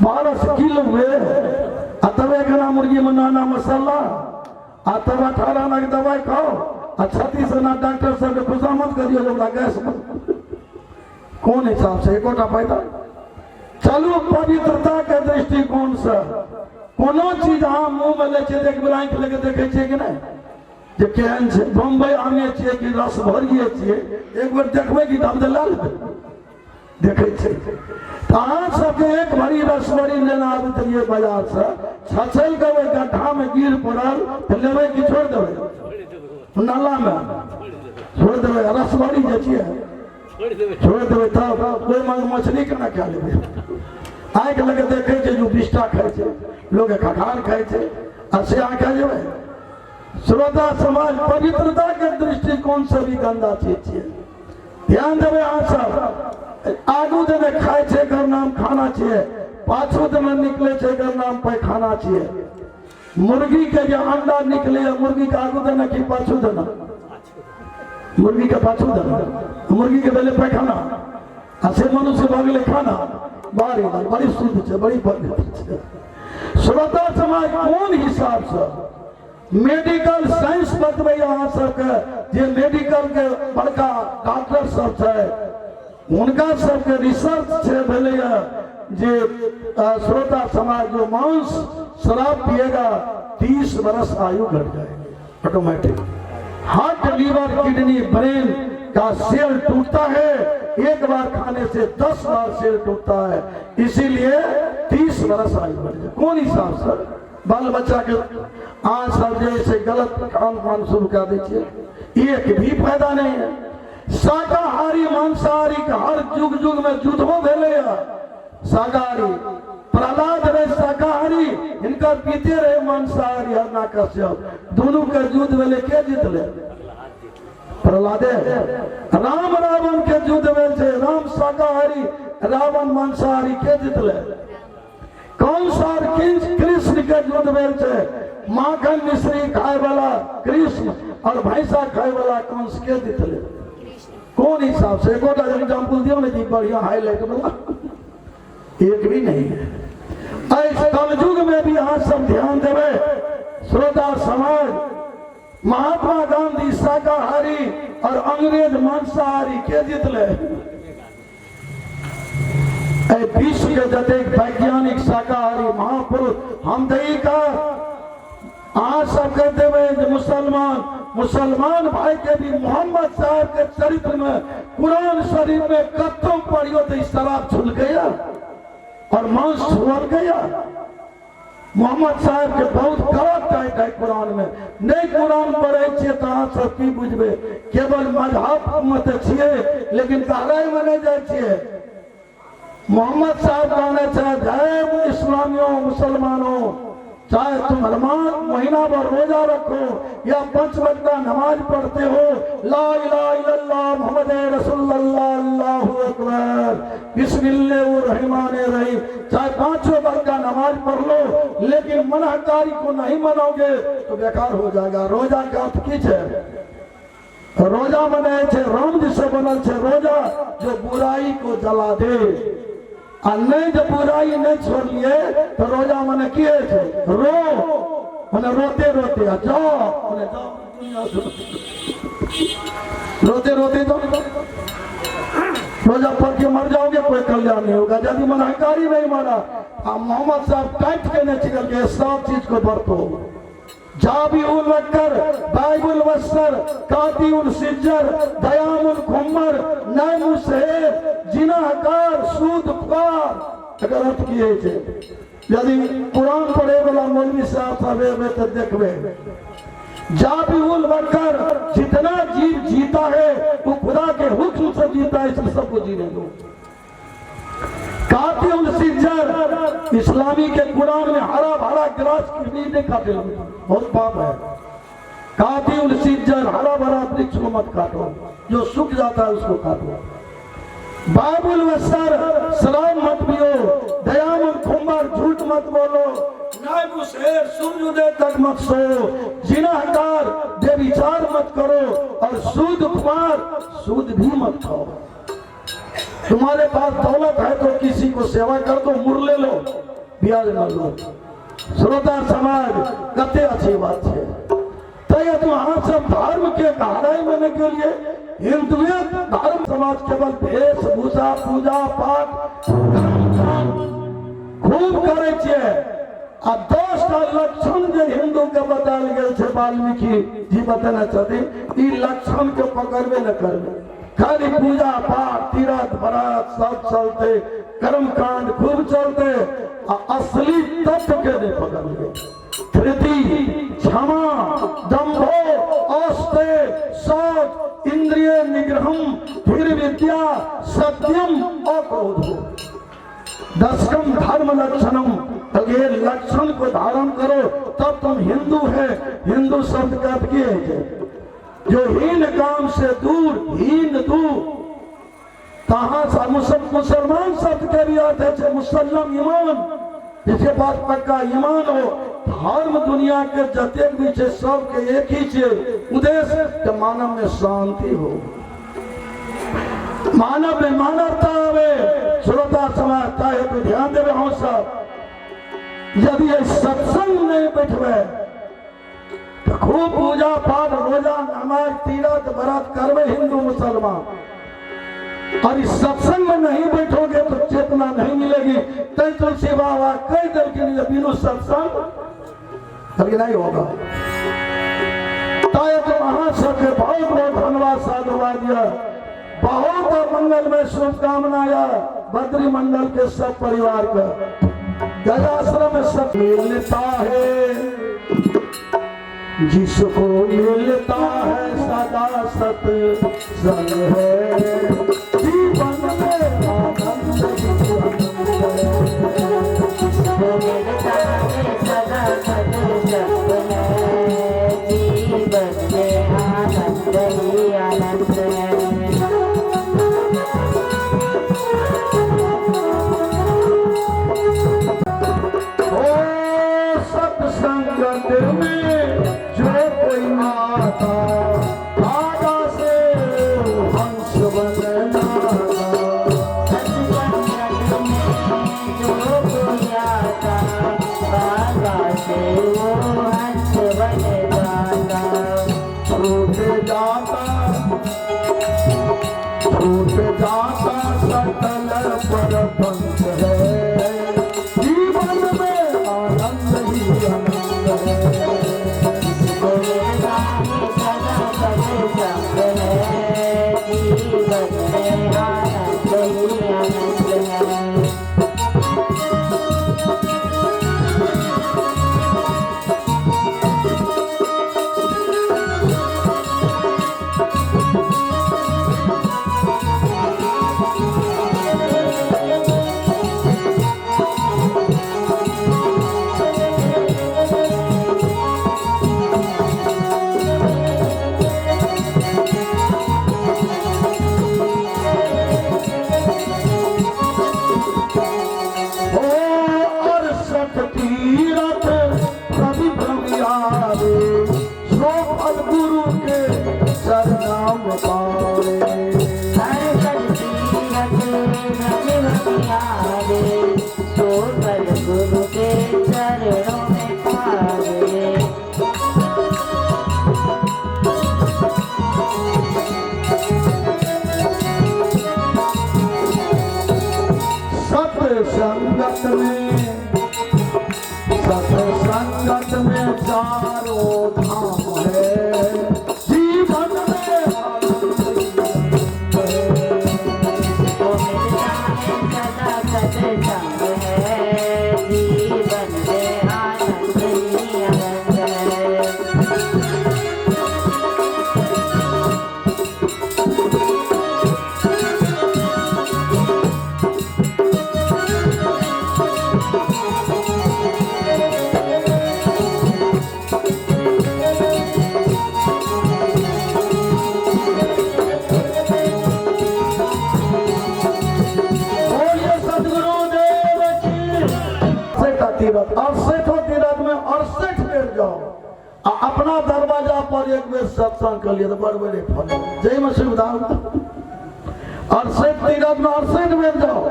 12 kilo में तब एक मुर्गी में नाना मसाला तब 18 आना की दवाई खाओ 36 आना डॉक्टर सब के खुशामद करियो जब गैस कौन हिसाब से एकोटा फायदा। चलू पवित्रता के दृष्टिकोण से कोनो चीज अहाँ मुंह में ले छियै एक बेर आँखि लगे देखे छियै कि नहीं जे केहन छै। बम्बई आमे छियै कि रस भरिए छियै एक बेर देखबै कि दाम दिला लेबै देखे छै। तो अहाँ सबके एक भरी रसभरी लेना आबैत रहिए बाजार से छछल के गड्ढा में गिर पड़ल तो लेबै कि छोड़ देबै नाला में छोड़ देबै। रसभरी जे छियै छोड़ देबै तब कोई मछली केना खा लेबै। आँखि लगे देखे छै जो बिष्टा खाए छै लोग खखार खाए छै से अहाँ खा जेबै। श्रोता समाज पवित्रता के दृष्टिकोण से भी गंदा चीज छियै। ध्यान देबै अहाँ सब आगू देने खाए छे एकर नाम खाना छियै पाछू देने निकले छे एकर नाम पैखाना छियै। मुर्गी के जे अंडा निकले मुर्गी के आगू देना कि पाछू देना मुर्गी के पाछू देना मुर्गी के पहले पैखाना से मनुष्य भगले खाना बड़ी शुद्ध है बड़ी पवित्र है। श्रोता समाज कौन हिसाब से मेडिकल साइंस बतबै अहाँ सबके जे मेडिकल के बड़का डॉक्टर सब छै उनका सबके रिसर्च से भेले जे श्रोता समाज जो मांस शराब पिएगा 30 वर्ष आयु घट जाएगी automatic. Heart liver kidney brain का सेल टूटता है एक बार खाने से 10 बार सेल टूटता है इसीलिए 30 वर्ष आयु बढ़ जाए। कौन हिसाब से बाल बच्चा के आज सब जैसे गलत काम काम शुरू कर दीजिए एक भी फायदा नहीं है। शाकाहारी मांसाहारी का हर युग युग में युद्ध हो गए। शाकाहारी प्रहलाद रहे शाकाहारी इनका पीते रहे मांसाहारी हिरण्यकश्यप दोनों के युद्ध वेले के जीतले प्रहलादे। राम रावण के युद्ध भेल छे राम शाकाहारी रावण मांसाहारी के जीतले। कौन सा कृष्ण के युद्ध भेल छे माखन मिश्री खाए वाला कृष्ण और भैंसा खाए वाला कंस के जीतले। कौन हिसाब से एगोटा एग्जाम्पल दियो ना जी बढ़िया हाईलाइट वाला एक भी नहीं है। इस कलयुग में भी यहाँ सब ध्यान देवे श्रोता समाज महात्मा गांधी शाकाहारी और अंग्रेज मांसाहारी के जीतले। विश्व के जतेक वैज्ञानिक शाकाहारी महापुरुष हम दही का आज सब कर देवे मुसलमान भाई के भी मोहम्मद साहब के चरित्र में कुरान शरीफ में कत्तों पढ़ियो तो शराब छुल गया और मांस छुअल गया। मोहम्मद साहब के बहुत गलत टाइट है कुरान में नहीं कुरान पढ़े छे तो अहाँ सब की बुझबे केवल मजहब मत छिए लेकिन गहराई में नहीं जाए छिए। मोहम्मद साहब कहने चाहे इस्लामियों मुसलमानों चाहे तुम रमजान महीना भर रोजा रखो या 5 वक्त नमाज पढ़ते हो ला इलाहा इल्लल्लाह मुहम्मद रसूलुल्लाह अल्लाहु अकबर बिस्मिल्लाहिर्रहमानिर्रहीम चाहे 5 वक्त का नमाज पढ़ लो लेकिन मनाहकारी को नहीं मनोगे तो बेकार हो जाएगा। रोजा का अर्थ की है रोजा मनाए छे राम जी से बनल छे रोजा जो बुराई को जला दे और नहीं जब बुराई नहीं छोड़िए तो रोजा मने किए थे रो मने रोते रोते जाओ मने रोते रोते तो रोजा पढ़ के मर जाओगे कोई कल्याण नहीं होगा। यदि मनाहकारी नहीं माना मोहम्मद साहब टाइट कहने चिकल के सब चीज को बरतो जाबीउल वक्कर बाइबुल वस्तर कातिउल सिज्जर दयामुल खुम्मर नैमुल सहेब जिनाहकार सूदख्वार अगर अर्थ किए थे। यदि कुरान पढ़े वाला मौलवी साहब साहब तो देखबे जाबीउल वक्कर जितना जीव जीता है वो खुदा के हुक्म से जीता है इसलिए सबको जीने दो। कातिउल सिज्जर इस्लामी के कुरान में हरा भरा गिलास नहीं काटे बहुत पाप है। कातिउल सिज्जर हरा भरा वृक्ष को मत काटो जो सूख जाता है उसको काटो। बाइबुल वस्तर सलाम मत पियो दयामुल खुम्मर झूठ मत बोलो नाइबु शेर सूर्योदय तक मत सो जिनाहकार बेविचार मत करो और सूद खुमार सूद भी मत खाओ। तुम्हारे पास दौलत है तो किसी को सेवा कर दो, मुरले लो, ब्याज न लो। श्रोता समाज कते अच्छी बात है। तो तुहां सब धर्म के गहराई में के लिए हिंदू धर्म समाज केवल वेशभूषा पूजा पाठ खूब करे छे। आ 10टा लक्षण जो हिंदू के बताल गए थे, वाल्मीकि जी बताना चाहते, ई लक्षण के पकड़बे न करबे। खाली पूजा पाठ तीर्थ बरात सब चलते, कर्म कांड खूब चलते, असली तत्व के नहीं पकड़बे। धृति, क्षमा, दंभो, औस्ते, शौच, इंद्रिय निग्रहम, धीर विद्या, सत्यम, अक्रोधो, 10कम धर्म लक्षणम। तो ये लक्षण को धारण करो तब तुम हिंदू है। हिंदू शब्द का अर्थ क्या है? जो हीन काम से दूर, हीन दूर। कहां सा मुसलमान शब्द के भी अर्थ है मुसल्लम, ईमान, जिसके पास पक्का ईमान हो। धर्म दुनिया के जतेक भी छे सबके एक ही छे उद्देश्य कि मानव में शांति हो, मानव में मानवता आवे। श्रोता समाजता है तो ध्यान देवे हो सब। यदि ये सत्संग नहीं बैठवे तो खूब पूजा पाठ रोजा नमाज तीर्थ व्रत करवे हिंदू मुसलमान, और इस सत्संग में नहीं बैठोगे तो चेतना नहीं मिलेगी। कई तुलसी बाबा कई दल के लिए बिनु सत्संग कभी नहीं होगा। तो वहां सबके बहुत बहुत धन्यवाद साधुवाद। बहुत मंगलमय शुभकामना बद्री मंडल के सब परिवार का। गजाश्रम में सब मिलता है, जिसको मिलता है सदा सत्संग है। जीवन में आनंद मिलता है सदा सत्संग है। जीवन में आनंद ही आनंद है। में जो कोई आता आगा से हंस बनना, जो कोई आता आगा से वो हंस बन जाता। छूट जाता सकल परपंच है। जीवन में आनंद ही आनंद है। जीवन में आनंद ही आनंद है। गुरु के चरणों में पावे। सत्संगत में चारों धाम है। जीवन में अपना दरवाजा पर एक बेर सत्संग कर लिए तो बड़ बड़े फल जय में सुविधा। 68 तीरथ में 68 बेर जाओ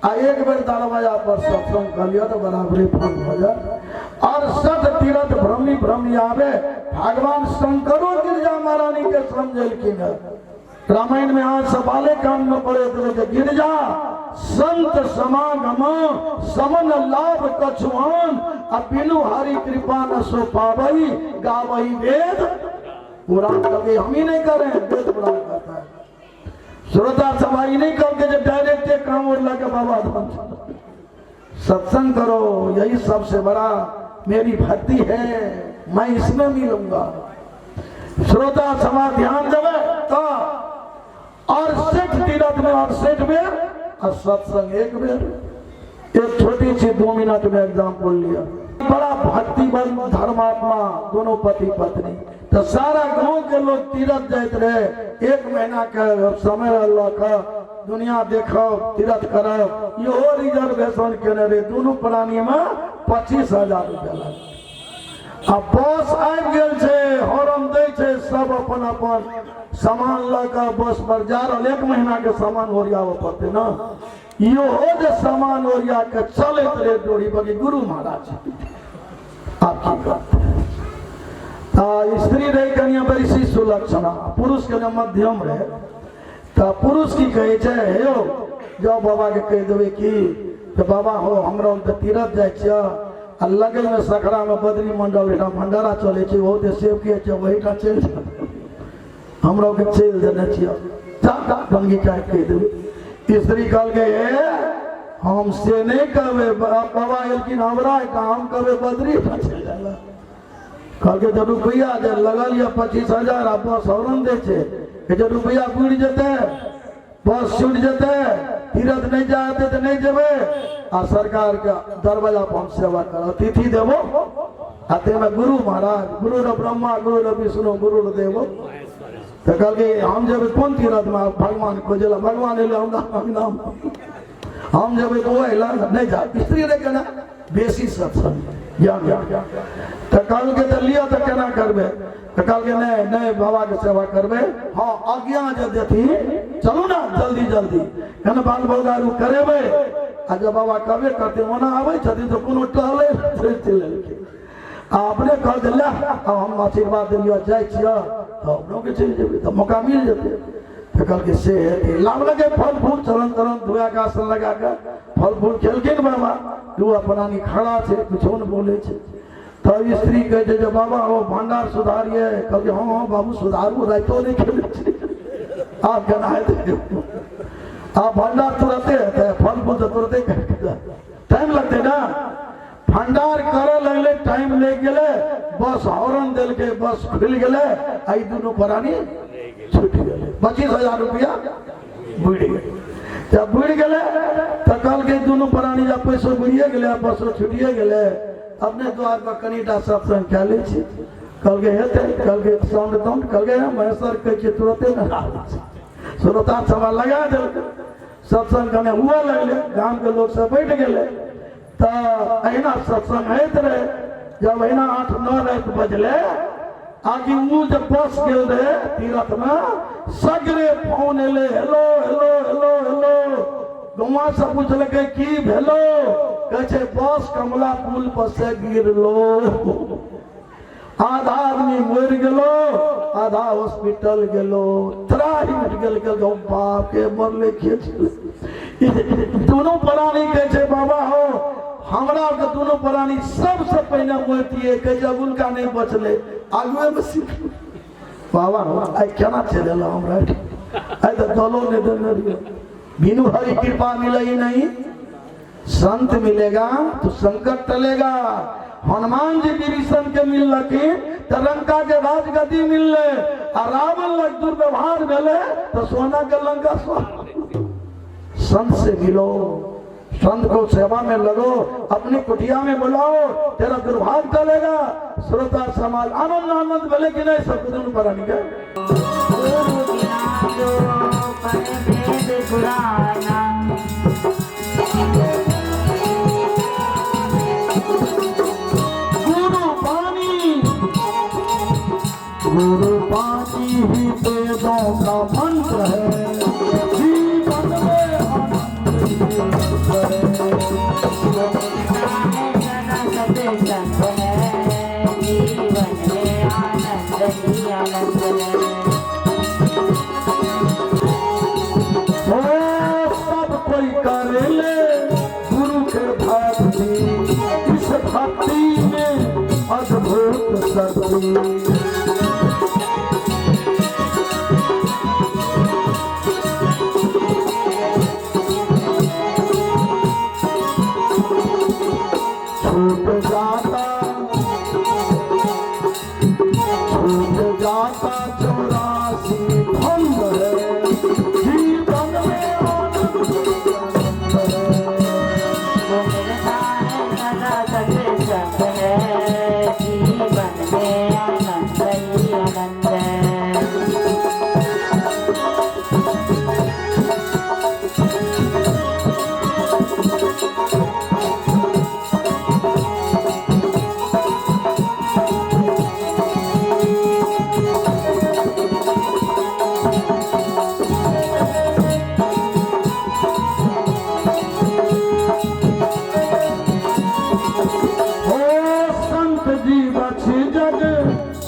आ एक बेर दरवाजा पर सत्संग कर लिया तो बराबरी फल हो जाए। 68 तीरथ भ्रमी भ्रमी आवे। भगवान शंकरो गिरजा महारानी के समझलखिन है। रामायण में आज सवाले कान में पड़े थे गिरजा संत समागम समन लाभ कछुआन बिनु हरि कृपा न सो पावई गावई वेद पुराण। कभी हम ही नहीं करें, वेद पुराण करता है। श्रोता सवाई नहीं करके जब डायरेक्ट काम और लगे बाबा धाम सत्संग करो, यही सबसे बड़ा मेरी भक्ति है, मैं इसमें मिलूंगा। श्रोता सभा ध्यान देवे तो 68 तीरथ में 68 बेर और सत्संग एक बेर। एक छोटी सी 2 मिनट में एग्जाम्पल लिया। बड़ा भक्तिवन धर्मात्मा दोनों पति पत्नी तो सारा गांव के लोग तीरथ जाते रहे। 1 महीना के समय अल्लाह का दुनिया देखो तीरथ करो यो रिजर्वेशन केने रहे। दोनों प्राणी में 25,000 रुपया लगे। अब बस आबि गेल छे, हॉर्न दै छे, सब अपन अपन सामान लगा बस पर जा रहा। 1 महीना के सामान ओरियाव पड़ते ना, यो हो जे सामान ओरिया के चलत रहे डोरी बगी गुरु महाराज। आप की बात स्त्री रहे कनिया बड़ी सी सुलक्षणा, पुरुष के मध्यम रहे तो पुरुष की कहे छे हे जाओ बाबा के कह देवे कि बाबा हो हमरा तीरथ जाय छ लगल में सखरा में बद्री मंडल भंडारा चले छे वो दे सेव के छे वही का चल हमरा के चल देने छियो जा गंगी चाय कह देवे। स्त्री कहल गए हम से नहीं कहबे बाबा लेकिन हमरा काम कहबे बद्री चल जाला। कहल के जब रुपया जे लगल या 25,000 आ बस हॉर्न दे छे कि जब रुपया बुड़ जते बस छूट जते तीरथ नहीं जाते तो नहीं जेबे आ सरकार का दरवाजा पर हम सेवा कर अतिथि देवो आते में गुरु महाराज गुरु र ब्रह्मा गुरु र विष्णु गुरु र देवो। तो कल के हम जब कौन तीरथ में भगवान खोजला भगवान ले नाम हम जब तो नहीं जा स्त्री रे केना बेसी सत्संग ज्ञान तो कल के तो लिया तो केना करबे तो कल के नहीं बाबा के सेवा करबे। हाँ आज्ञा जे देती चलो ना जल्दी जल्दी केना बाल बगारू करेबे आ जब बाबा कबे करते ओना आवे छथि तो कोनो टहले फिर चले अपने कह दिला हम आशीर्वाद दिलियो जाय छियो तो अपनों के चल जेबे तो मौका मिल जेते। तो कल के से लाभ लगे फल फूल चरण चरण धोया का आसन लगा के फल फूल खेलकिन बाबा तू अपनानी खड़ा छे कुछ न बोले छे। तो स्त्री कहे जो बाबा हो भंडार सुधारिए कभी हाँ बाबू सुधारू राइतो नहीं खेले छे आप केना है आप भंडार तुरते है फल फूल तो तुरते टाइम लगते ना भंडार करे लगले टाइम ले गेले बस हॉर्न दिल के बस खुल गेले आई दोनों प्राणी छूट गेले 25,000 रुपया बुड़ गए। जब बुड़ गेले तो कल के दोनों प्राणी जब पैसो बुड़िए गेले बस छूटिए गेले अपने द्वार पर कनीटा सत्संग क्या ले छी कल के हेते कल के साउंड साउंड कल के महेश्वर के तुरंते ना श्रोता सभा लगा दे सत्संग करने हुआ लगले गांव के लोग सब बैठ गेले तो अहिना सत्संग होत रहे। जब अहिना 8-9 रात बजले आगे ऊ जब बस गेल रहे तीरथ में सगरे फोन एले हेलो हेलो हेलो हेलो गौवा से पूछलके की भेलो कहे बस कमला पुल पर से गिरलो आधा आदमी मर गेलो आधा हॉस्पिटल गेलो त्राही उठ गेल बाप के मरले खेच दोनों प्राणी कहे बाबा हो हमरा के दोनों प्राणी सबसे पहले मरतिए कहे जब उनका नहीं बचले आगुए में सीख बाबा हो आई केना चलेला हमरा आई तो दलो ने देने रियो बिनु हरि कृपा मिले नहीं संत मिलेगा तो संकट टलेगा। हनुमान जी विभीषण के मिल लकी तो लंका के राजगद्दी मिलले रावण लग दुर्व्यवहार भेले तो सोना के लंका संत से मिलो संत को सेवा में लगो अपनी कुटिया में बुलाओ तेरा दुर्भाग्य टलेगा। श्रोता समाज आनंद आनंद भले कि नहीं सब दिन पर गुरु पानी ही वेदों का मंत्र है। आनंद ओ सब कोई करे ले गुरु के भक्ति, इस भक्ति में अद्भुत शक्ति। छूट जाता 84 भंग है, जीवन में आनंद है। वो मिलता है सदा सत्संग है, जीवन में आनंद ही आनंद है।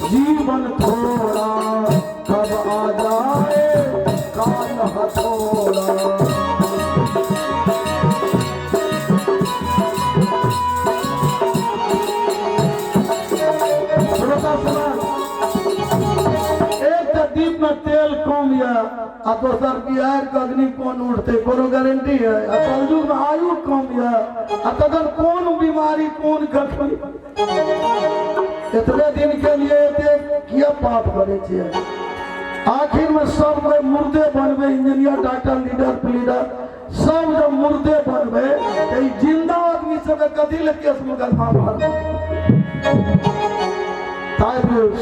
जीवन थोड़ा कब आ जाए काल हथोड़ा। एक दीप में तेल कम या दोसर बिहार के अग्नि कौन उठते कोनो गारंटी है। कलयुग में आयु कम या तदन कौन बीमारी कौन कठिन। इतने दिन के लिए किया पाप करे छे। आखिर में सब कोई मुर्दे बनबे, इंजीनियर डॉक्टर लीडर प्लीडर सब जब मुर्दे बनबे तो जिंदा आदमी सब कथी ले केस मुकदमा भर।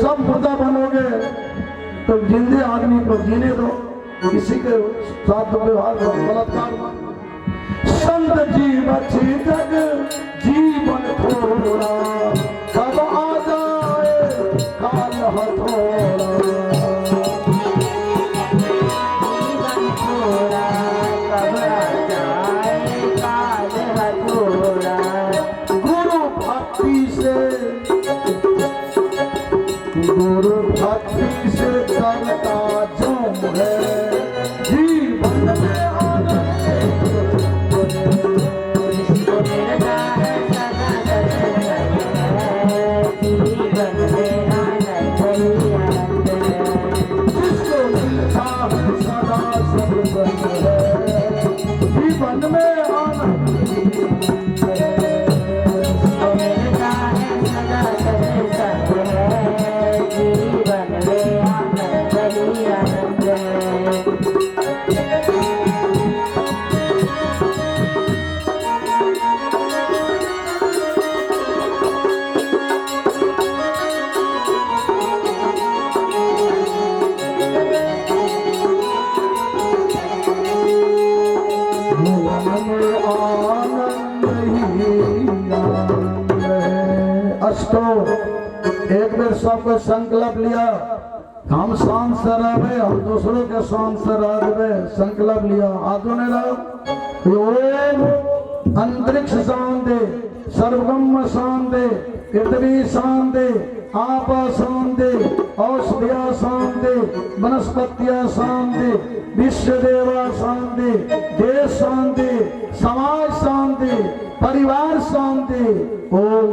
सब मुर्दा बनोगे तो जिंदे आदमी को जीने दो, किसी के साथ व्यवहार बलात्कार। संत जीव अच्छी जग जीवन थोड़ा कब आ जाए काल हथोड़ा। जीवन थोड़ा कब आ जाए काल हथोड़ा। गुरु भक्ति से करता जो है, जीवन में आनंद मिलता है सदा सत्संग है, जीवन में आनंद ही आनंद है। जिसको मिलता है सदा सत्संग है, जीवन में आनंद मिलता है सदा सत्संग है, जीवन में आनंद ही आनंद है। अष्टो एक बेर सबको संकल्प लिया, हम शांत से रहबे, हम दूसरों के शांत से रहबे। संकल्प लिया, हाथों ने रहो। ओम अंतरिक्ष शांति, सर्वब्रह्म शांति, पृथ्वी शांति, आप शांति, औषधिया शांति, वनस्पतिया शांति, विश्व देवा शांति, देश शांति, समाज शांति, परिवार शांति। ओम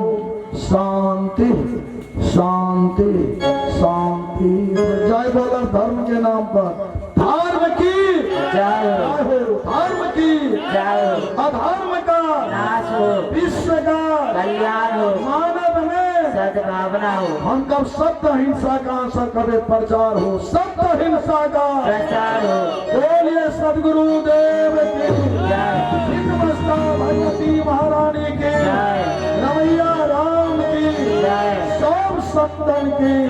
शांति शांति शांति। जय बोला धर्म के नाम पर। धर्म की जय हो, धर्म की जय हो, अधर्म का नाश हो, विश्व का कल्याण हो, मानव में सद्भावना हो। हम कब सत्य हिंसा का आशा करे प्रचार हो, सत्य हिंसा का प्रचार हो। बोलिए सदगुरु देव की जय, छिन्नमस्ता भगवती महारानी की जय, रमैया राम की जय। सब सत्तन की।